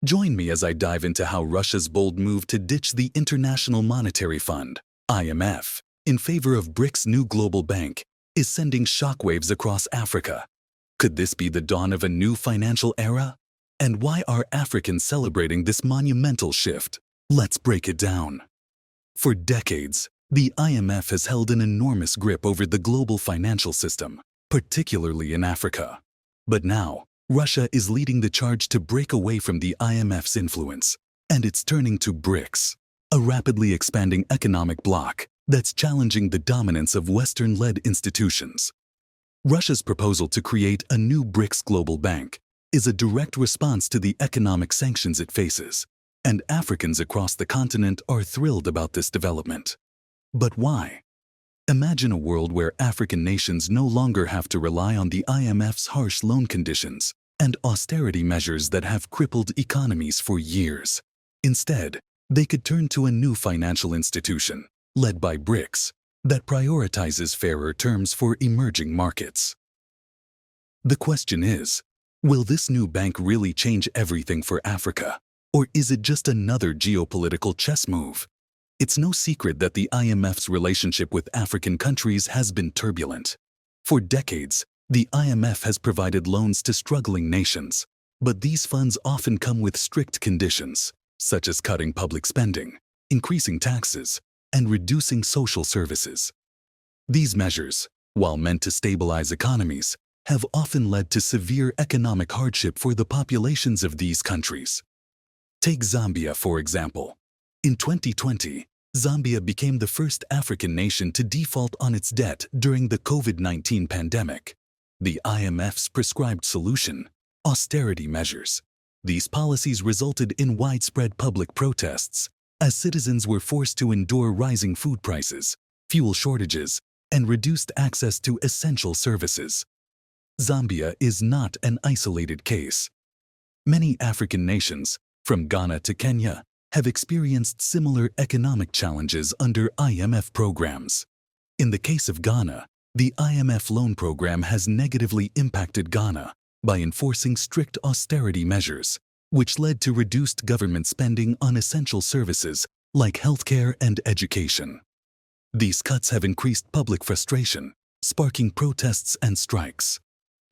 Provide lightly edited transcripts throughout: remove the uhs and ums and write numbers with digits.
Join me as I dive into how Russia's bold move to ditch the International Monetary Fund, IMF, in favor of BRICS' new global bank is sending shockwaves across Africa. Could this be the dawn of a new financial era? And why are Africans celebrating this monumental shift? Let's break it down. For decades, the IMF has held an enormous grip over the global financial system, particularly in Africa. But now, Russia is leading the charge to break away from the IMF's influence, and it's turning to BRICS, a rapidly expanding economic bloc that's challenging the dominance of Western-led institutions. Russia's proposal to create a new BRICS global bank is a direct response to the economic sanctions it faces, and Africans across the continent are thrilled about this development. But why? Imagine a world where African nations no longer have to rely on the IMF's harsh loan conditions and austerity measures that have crippled economies for years. Instead, they could turn to a new financial institution, led by BRICS, that prioritizes fairer terms for emerging markets. The question is, will this new bank really change everything for Africa, or is it just another geopolitical chess move? It's no secret that the IMF's relationship with African countries has been turbulent. For decades, the IMF has provided loans to struggling nations, but these funds often come with strict conditions, such as cutting public spending, increasing taxes, and reducing social services. These measures, while meant to stabilize economies, have often led to severe economic hardship for the populations of these countries. Take Zambia, for example. In 2020, Zambia became the first African nation to default on its debt during the COVID-19 pandemic. The IMF's prescribed solution: austerity measures. These policies resulted in widespread public protests, as citizens were forced to endure rising food prices, fuel shortages, and reduced access to essential services. Zambia is not an isolated case. Many African nations, from Ghana to Kenya, have experienced similar economic challenges under IMF programs. In the case of Ghana, the IMF loan program has negatively impacted Ghana by enforcing strict austerity measures, which led to reduced government spending on essential services like healthcare and education. These cuts have increased public frustration, sparking protests and strikes.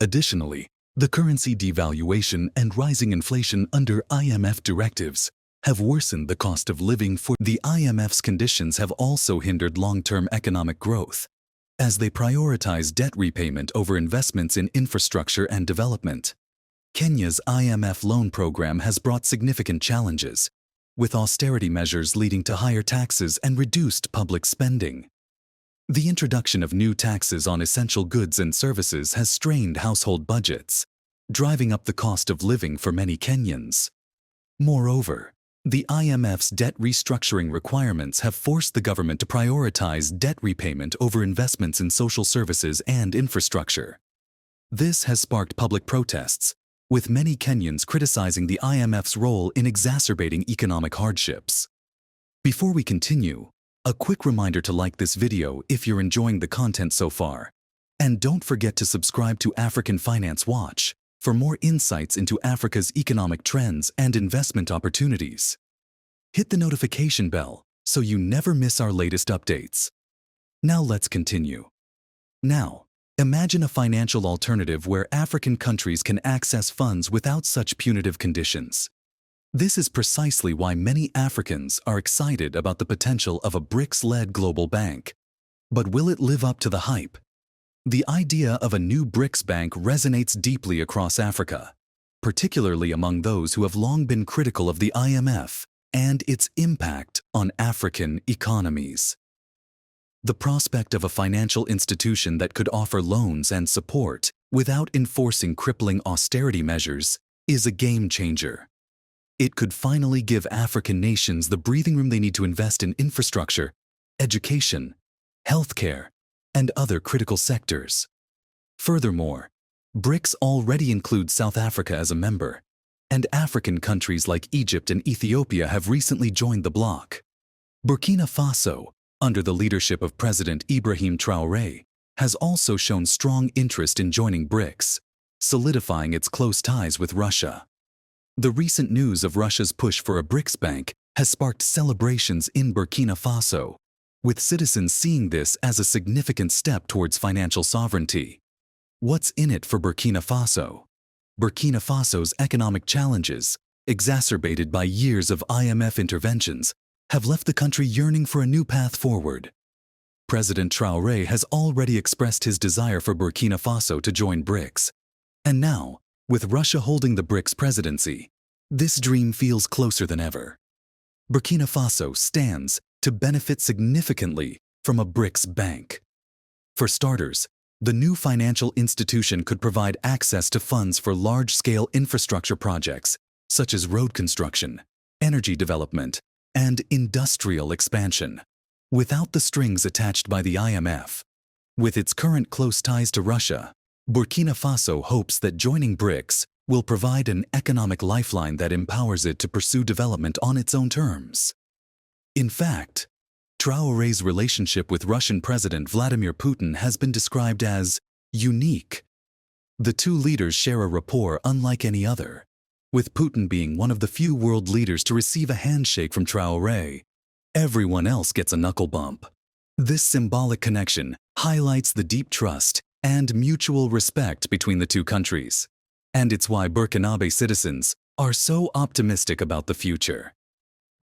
Additionally, the currency devaluation and rising inflation under IMF directives have worsened the cost of living for the IMF's conditions have also hindered long-term economic growth, as they prioritize debt repayment over investments in infrastructure and development. Kenya's IMF loan program has brought significant challenges, with austerity measures leading to higher taxes and reduced public spending. The introduction of new taxes on essential goods and services has strained household budgets, driving up the cost of living for many Kenyans. Moreover, the IMF's debt restructuring requirements have forced the government to prioritize debt repayment over investments in social services and infrastructure. This has sparked public protests, with many Kenyans criticizing the IMF's role in exacerbating economic hardships. Before we continue, a quick reminder to like this video if you're enjoying the content so far. And don't forget to subscribe to African Finance Watch for more insights into Africa's economic trends and investment opportunities. Hit the notification bell so you never miss our latest updates. Now let's continue. Now, imagine a financial alternative where African countries can access funds without such punitive conditions. This is precisely why many Africans are excited about the potential of a BRICS-led global bank. But will it live up to the hype? The idea of a new BRICS bank resonates deeply across Africa, particularly among those who have long been critical of the IMF and its impact on African economies. The prospect of a financial institution that could offer loans and support without enforcing crippling austerity measures is a game changer. It could finally give African nations the breathing room they need to invest in infrastructure, education, healthcare, and other critical sectors. Furthermore, BRICS already includes South Africa as a member, and African countries like Egypt and Ethiopia have recently joined the bloc. Burkina Faso, under the leadership of President Ibrahim Traoré, has also shown strong interest in joining BRICS, solidifying its close ties with Russia. The recent news of Russia's push for a BRICS Bank has sparked celebrations in Burkina Faso, with citizens seeing this as a significant step towards financial sovereignty. What's in it for Burkina Faso? Burkina Faso's economic challenges, exacerbated by years of IMF interventions, have left the country yearning for a new path forward. President Traoré has already expressed his desire for Burkina Faso to join BRICS. And now, with Russia holding the BRICS presidency, this dream feels closer than ever. Burkina Faso stands to benefit significantly from a BRICS bank. For starters, the new financial institution could provide access to funds for large-scale infrastructure projects, such as road construction, energy development, and industrial expansion, without the strings attached by the IMF. With its current close ties to Russia, Burkina Faso hopes that joining BRICS will provide an economic lifeline that empowers it to pursue development on its own terms. In fact, Traoré's relationship with Russian President Vladimir Putin has been described as unique. The two leaders share a rapport unlike any other, with Putin being one of the few world leaders to receive a handshake from Traoré. Everyone else gets a knuckle bump. This symbolic connection highlights the deep trust and mutual respect between the two countries. And it's why Burkinabe citizens are so optimistic about the future.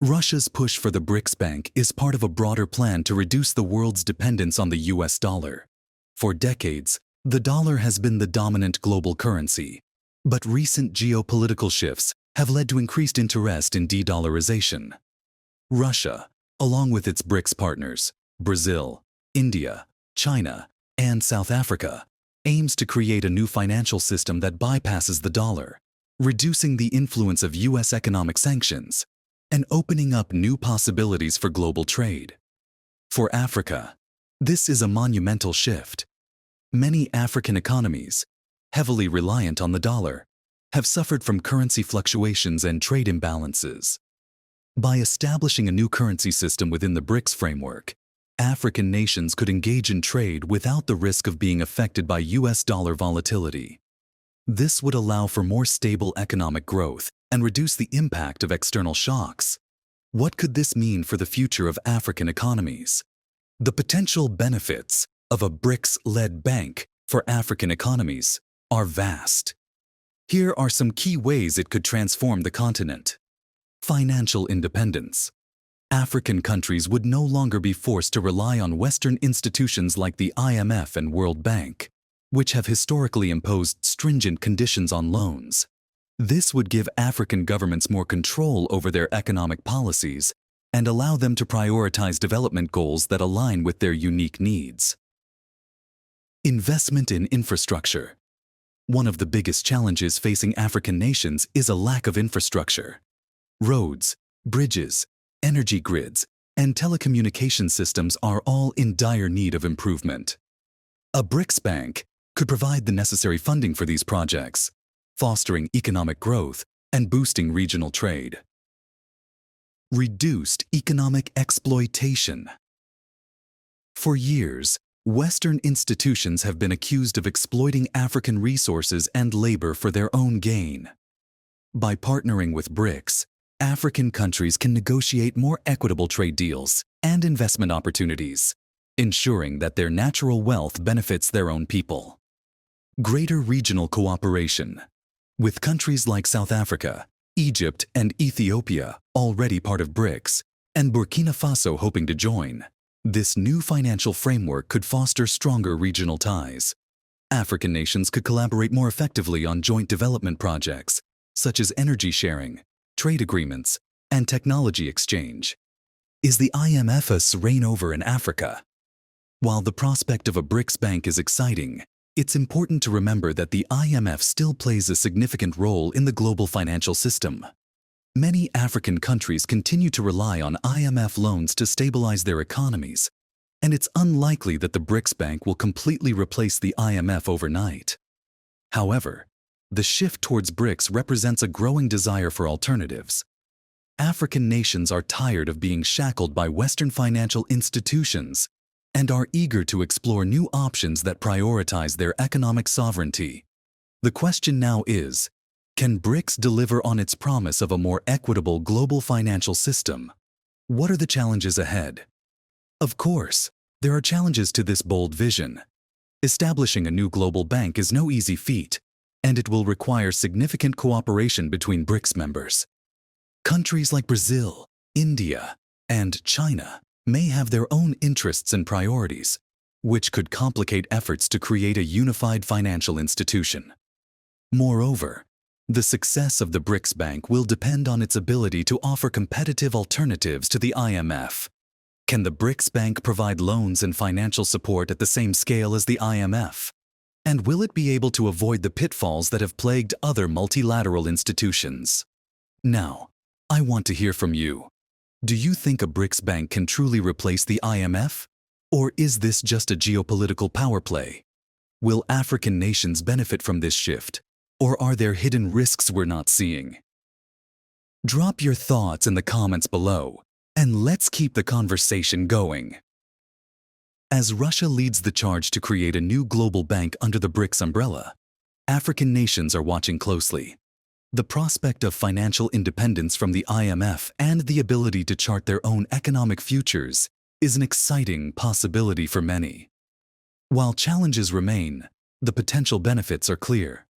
Russia's push for the BRICS Bank is part of a broader plan to reduce the world's dependence on the US dollar. For decades, the dollar has been the dominant global currency, but recent geopolitical shifts have led to increased interest in de-dollarization. Russia, along with its BRICS partners, Brazil, India, China, and South Africa, aims to create a new financial system that bypasses the dollar, reducing the influence of US economic sanctions and opening up new possibilities for global trade. For Africa, this is a monumental shift. Many African economies, heavily reliant on the dollar, have suffered from currency fluctuations and trade imbalances. By establishing a new currency system within the BRICS framework, African nations could engage in trade without the risk of being affected by US dollar volatility. This would allow for more stable economic growth and reduce the impact of external shocks. What could this mean for the future of African economies? The potential benefits of a BRICS-led bank for African economies are vast. Here are some key ways it could transform the continent. Financial independence. African countries would no longer be forced to rely on Western institutions like the IMF and World Bank, which have historically imposed stringent conditions on loans. This would give African governments more control over their economic policies and allow them to prioritize development goals that align with their unique needs. Investment in infrastructure. One of the biggest challenges facing African nations is a lack of infrastructure. Roads, bridges, energy grids, and telecommunication systems are all in dire need of improvement. A BRICS bank could provide the necessary funding for these projects, fostering economic growth and boosting regional trade. Reduced economic exploitation. For years, Western institutions have been accused of exploiting African resources and labor for their own gain. By partnering with BRICS, African countries can negotiate more equitable trade deals and investment opportunities, ensuring that their natural wealth benefits their own people. Greater regional cooperation. With countries like South Africa, Egypt, and Ethiopia already part of BRICS, and Burkina Faso hoping to join, this new financial framework could foster stronger regional ties. African nations could collaborate more effectively on joint development projects, such as energy sharing, trade agreements, and technology exchange. Is the IMF's reign over in Africa? While the prospect of a BRICS bank is exciting, it's important to remember that the IMF still plays a significant role in the global financial system. Many African countries continue to rely on IMF loans to stabilize their economies, and it's unlikely that the BRICS bank will completely replace the IMF overnight. However, the shift towards BRICS represents a growing desire for alternatives. African nations are tired of being shackled by Western financial institutions and are eager to explore new options that prioritize their economic sovereignty. The question now is, Can BRICS deliver on its promise of a more equitable global financial system? What are the challenges ahead? Of course, there are challenges to this bold vision. Establishing a new global bank is no easy feat, and it will require significant cooperation between BRICS members. Countries like Brazil, India, and China may have their own interests and priorities, which could complicate efforts to create a unified financial institution. Moreover, the success of the BRICS Bank will depend on its ability to offer competitive alternatives to the IMF. Can the BRICS Bank provide loans and financial support at the same scale as the IMF? And will it be able to avoid the pitfalls that have plagued other multilateral institutions? Now, I want to hear from you. Do you think a BRICS Bank can truly replace the IMF? Or is this just a geopolitical power play? Will African nations benefit from this shift? Or are there hidden risks we're not seeing? Drop your thoughts in the comments below, and let's keep the conversation going. As Russia leads the charge to create a new global bank under the BRICS umbrella, African nations are watching closely. The prospect of financial independence from the IMF and the ability to chart their own economic futures is an exciting possibility for many. While challenges remain, the potential benefits are clear.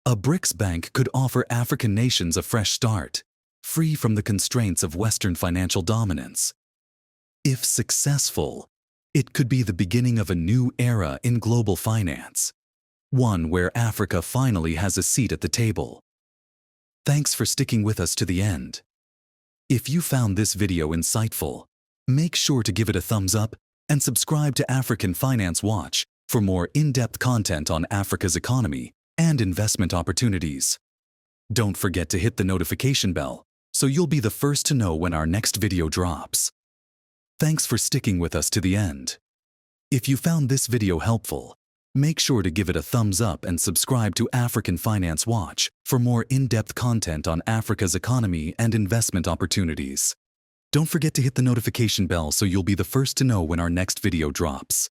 A BRICS bank could offer African nations a fresh start, free from the constraints of Western financial dominance. If successful, it could be the beginning of a new era in global finance, one where Africa finally has a seat at the table. Thanks for sticking with us to the end. If you found this video insightful, make sure to give it a thumbs up and subscribe to African Finance Watch for more in-depth content on Africa's economy and investment opportunities. Don't forget to hit the notification bell so you'll be the first to know when our next video drops. Thanks for sticking with us to the end. If you found this video helpful, make sure to give it a thumbs up and subscribe to African Finance Watch for more in-depth content on Africa's economy and investment opportunities. Don't forget to hit the notification bell so you'll be the first to know when our next video drops.